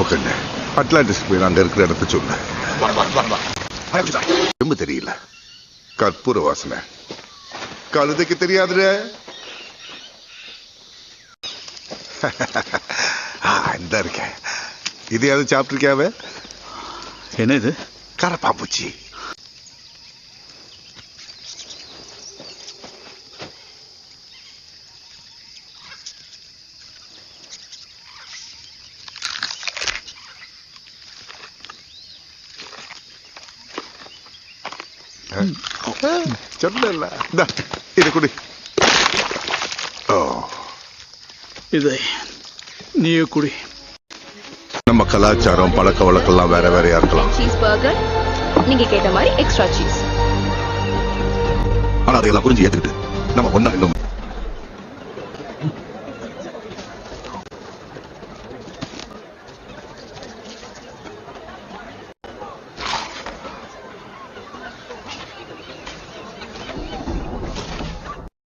தப்பு கண்ணு. அட்லாண்டிஸ் போய் அங்க இருக்கிற இடத்த சொல்லு. ரொம்ப தெரியல. கற்பூர வாசனை. கழுதைக்கு தெரியாதுல. இந்த இருக்க. இதையாவது சாப்பிட்டுருக்கியாவ? என்ன இது? கரப்பாம்பூச்சி. சொன்ன இது குடி. இதை நீ குடி. நம்ம கலாச்சாரம் பழக்க வழக்கெல்லாம் வேற வேறையா இருக்கலாம். சீஸ் பர்கர் நீங்க கேட்ட மாதிரி எக்ஸ்ட்ரா சீஸ். ஆனா அதையெல்லாம் புரிஞ்சு ஏத்துக்கிட்டு நம்ம ஒன்னா